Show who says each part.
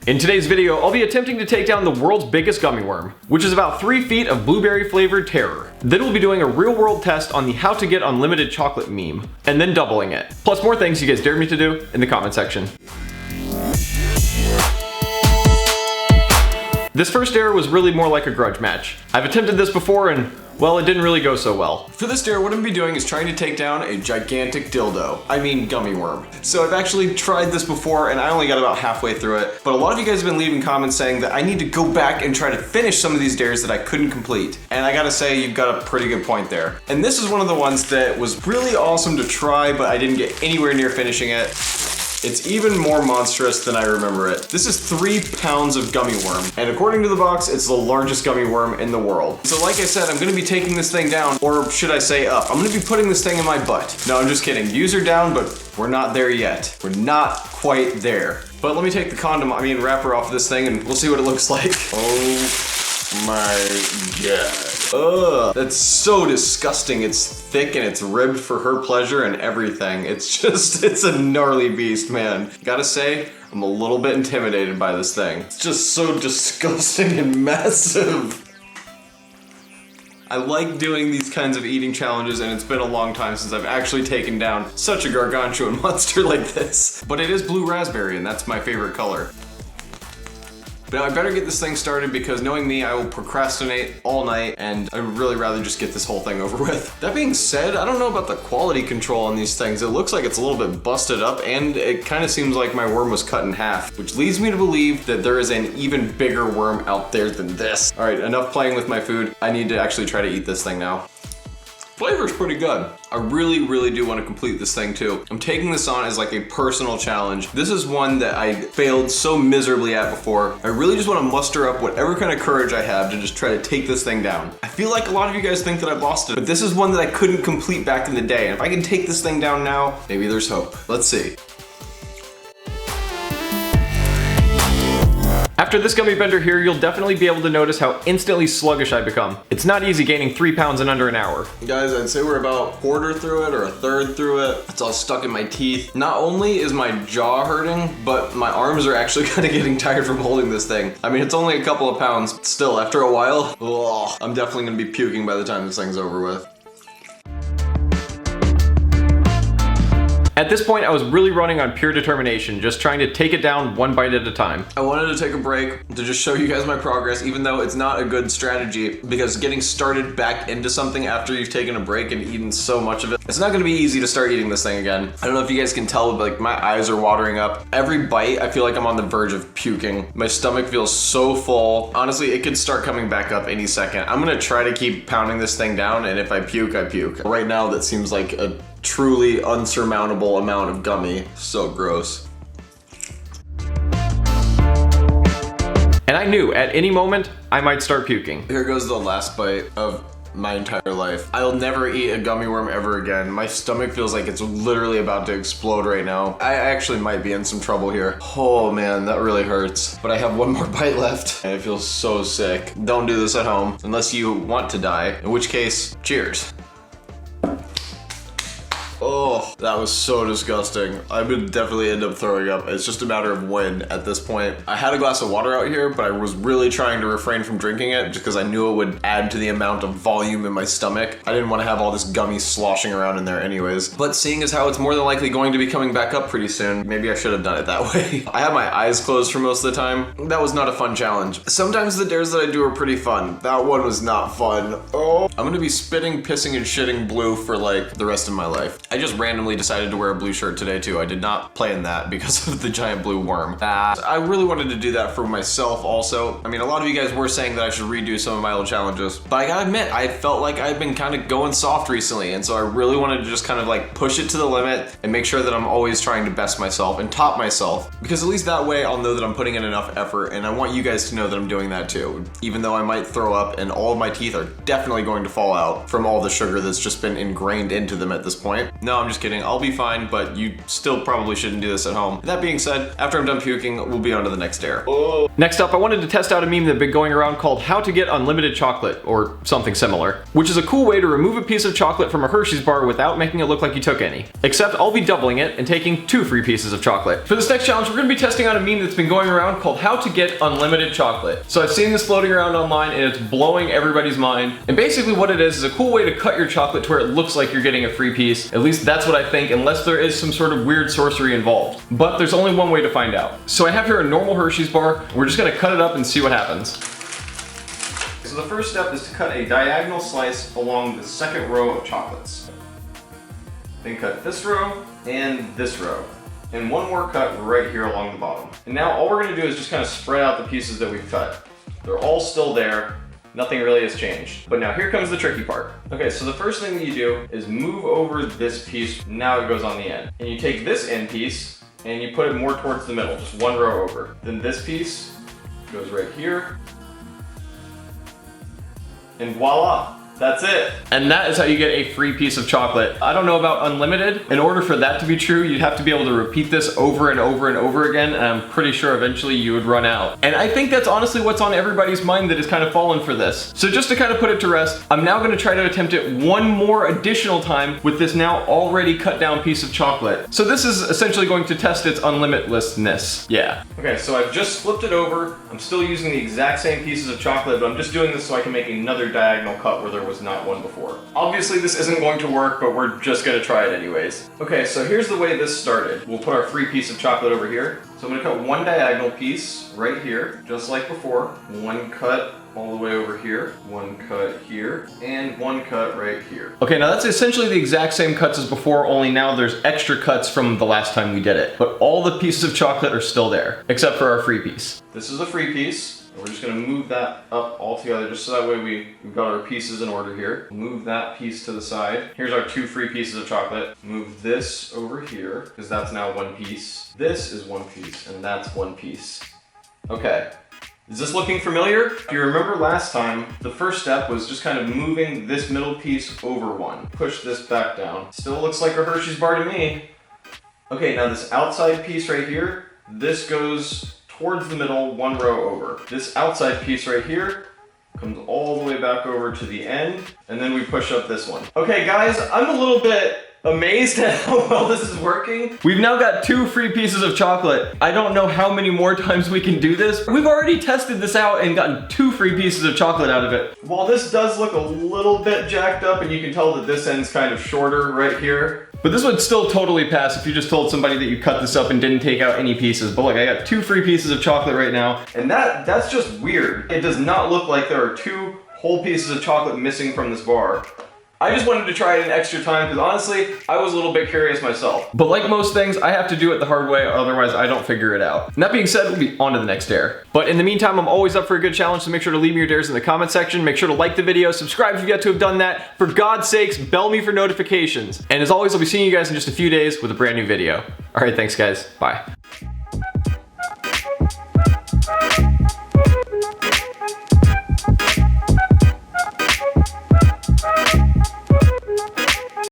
Speaker 1: In today's video, I'll be attempting to take down the world's biggest gummy worm, which is about 3 feet of blueberry flavored terror. Then we'll be doing a real world test on the how to get unlimited chocolate meme, and then doubling it. Plus more things you guys dare me to do in the comment section. This first dare was really more like a grudge match. I've attempted this before and, well, it didn't really go so well. For this dare, what I'm gonna be doing is trying to take down a gigantic dildo. I mean gummy worm. So I've actually tried this before and I only got about halfway through it. But a lot of you guys have been leaving comments saying that I need to go back and try to finish some of these dares that I couldn't complete. And I gotta say, you've got a pretty good point there. And this is one of the ones that was really awesome to try, but I didn't get anywhere near finishing it. It's even more monstrous than I remember it. This is 3 pounds of gummy worm, and according to the box, it's the largest gummy worm in the world. So like I said, I'm gonna be taking this thing down, or should I say up. I'm gonna be putting this thing in my butt. No, I'm just kidding. Views are down, but we're not there yet. We're not quite there. But let me take the wrapper off of this thing and we'll see what it looks like. Oh my god. Ugh, that's so disgusting. It's thick and it's ribbed for her pleasure and everything. It's a gnarly beast, man. Gotta say, I'm a little bit intimidated by this thing. It's just so disgusting and massive. I like doing these kinds of eating challenges, and it's been a long time since I've actually taken down such a gargantuan monster like this. But it is blue raspberry, and that's my favorite color. But I better get this thing started because knowing me, I will procrastinate all night and I'd really rather just get this whole thing over with. That being said, I don't know about the quality control on these things. It looks like it's a little bit busted up and it kind of seems like my worm was cut in half, which leads me to believe that there is an even bigger worm out there than this. All right, enough playing with my food. I need to actually try to eat this thing now. Flavor's pretty good. I really do want to complete this thing too. I'm taking this on as like a personal challenge. This is one that I failed so miserably at before. I really just want to muster up whatever kind of courage I have to just try to take this thing down. I feel like a lot of you guys think that I've lost it, but this is one that I couldn't complete back in the day. And if I can take this thing down now, maybe there's hope. Let's see. After this gummy bender here, you'll definitely be able to notice how instantly sluggish I become. It's not easy gaining 3 pounds in under an hour. Guys, I'd say we're about a quarter through it or a third through it. It's all stuck in my teeth. Not only is my jaw hurting, but my arms are actually kind of getting tired from holding this thing. I mean, it's only a couple of pounds. Still, after a while, I'm definitely gonna be puking by the time this thing's over with. At this point, I was really running on pure determination, just trying to take it down one bite at a time. I wanted to take a break to just show you guys my progress, even though it's not a good strategy, because getting started back into something after you've taken a break and eaten so much of it, it's not gonna be easy to start eating this thing again. I don't know if you guys can tell, but like my eyes are watering up. Every bite, I feel like I'm on the verge of puking. My stomach feels so full. Honestly, it could start coming back up any second. I'm gonna try to keep pounding this thing down, and if I puke, I puke. Right now, that seems like a truly unsurmountable amount of gummy. So gross. And I knew at any moment I might start puking. Here goes the last bite of my entire life. I'll never eat a gummy worm ever again. My stomach feels like it's literally about to explode right now. I actually might be in some trouble here. Oh man, that really hurts. But I have one more bite left and I feel so sick. Don't do this at home unless you want to die, in which case, cheers. Oh, that was so disgusting. I would definitely end up throwing up. It's just a matter of when at this point. I had a glass of water out here, but I was really trying to refrain from drinking it just because I knew it would add to the amount of volume in my stomach. I didn't want to have all this gummy sloshing around in there anyways. But seeing as how it's more than likely going to be coming back up pretty soon, maybe I should have done it that way. I had my eyes closed for most of the time. That was not a fun challenge. Sometimes the dares that I do are pretty fun. That one was not fun. Oh, I'm gonna be spitting, pissing, and shitting blue for like the rest of my life. I just randomly decided to wear a blue shirt today too. I did not plan that because of the giant blue worm. I really wanted to do that for myself also. I mean, a lot of you guys were saying that I should redo some of my old challenges, but I gotta admit, I felt like I've been kind of going soft recently, and so I really wanted to just kind of like push it to the limit and make sure that I'm always trying to best myself and top myself, because at least that way I'll know that I'm putting in enough effort, and I want you guys to know that I'm doing that too. Even though I might throw up and all of my teeth are definitely going to fall out from all the sugar that's just been ingrained into them at this point. No, I'm just kidding. I'll be fine, but you still probably shouldn't do this at home. That being said, after I'm done puking, we'll be on to the next dare. Oh. Next up, I wanted to test out a meme that's been going around called how to get unlimited chocolate, or something similar, which is a cool way to remove a piece of chocolate from a Hershey's bar without making it look like you took any. Except I'll be doubling it and taking 2 free pieces of chocolate. For this next challenge, we're gonna be testing out a meme that's been going around called how to get unlimited chocolate. So I've seen this floating around online and it's blowing everybody's mind. And basically what it is a cool way to cut your chocolate to where it looks like you're getting a free piece. At least that's what I think, unless there is some sort of weird sorcery involved. But there's only one way to find out. So I have here a normal Hershey's bar. We're just gonna cut it up and see what happens. So the first step is to cut a diagonal slice along the second row of chocolates. Then cut this row and this row. And one more cut right here along the bottom. And now all we're gonna do is just kind of spread out the pieces that we've cut. They're all still there. Nothing really has changed. But now here comes the tricky part. Okay, so the first thing that you do is move over this piece. Now it goes on the end. And you take this end piece and you put it more towards the middle, just one row over. Then this piece goes right here. And voila! That's it. And that is how you get a free piece of chocolate. I don't know about unlimited. In order for that to be true, you'd have to be able to repeat this over and over and over again, and I'm pretty sure eventually you would run out. And I think that's honestly what's on everybody's mind that has kind of fallen for this. So just to kind of put it to rest, I'm now gonna try to attempt it one more additional time with this now already cut down piece of chocolate. So this is essentially going to test its unlimitlessness. Yeah. Okay, so I've just flipped it over. I'm still using the exact same pieces of chocolate, but I'm just doing this so I can make another diagonal cut where there was not one before. Obviously this isn't going to work, but we're just gonna try it anyways. Okay, so here's the way this started. We'll put our free piece of chocolate over here. So I'm gonna cut one diagonal piece right here, just like before. One cut all the way over here, one cut here, and one cut right here. Okay, now that's essentially the exact same cuts as before, only now there's extra cuts from the last time we did it. But all the pieces of chocolate are still there, except for our free piece. This is a free piece. We're just gonna move that up all together just so that way we've got our pieces in order here. Move that piece to the side. Here's our 2 free pieces of chocolate. Move this over here, because that's now one piece. This is one piece, and that's one piece. Okay. Is this looking familiar? If you remember last time, the first step was just kind of moving this middle piece over one. Push this back down. Still looks like a Hershey's bar to me. Okay, now this outside piece right here, this goes towards the middle, one row over. This outside piece right here comes all the way back over to the end, and then we push up this one. Okay guys, I'm a little bit amazed at how well this is working. We've now got 2 free pieces of chocolate. I don't know how many more times we can do this. We've already tested this out and gotten 2 free pieces of chocolate out of it. While this does look a little bit jacked up, and you can tell that this end's kind of shorter right here, but this would still totally pass if you just told somebody that you cut this up and didn't take out any pieces. But look, I got 2 free pieces of chocolate right now, and that's just weird. It does not look like there are 2 whole pieces of chocolate missing from this bar. I just wanted to try it an extra time because honestly, I was a little bit curious myself. But like most things, I have to do it the hard way, otherwise I don't figure it out. And that being said, we'll be on to the next dare. But in the meantime, I'm always up for a good challenge, so make sure to leave me your dares in the comment section. Make sure to like the video, subscribe if you've yet to have done that. For God's sakes, bell me for notifications. And as always, I'll be seeing you guys in just a few days with a brand new video. All right, thanks guys, bye.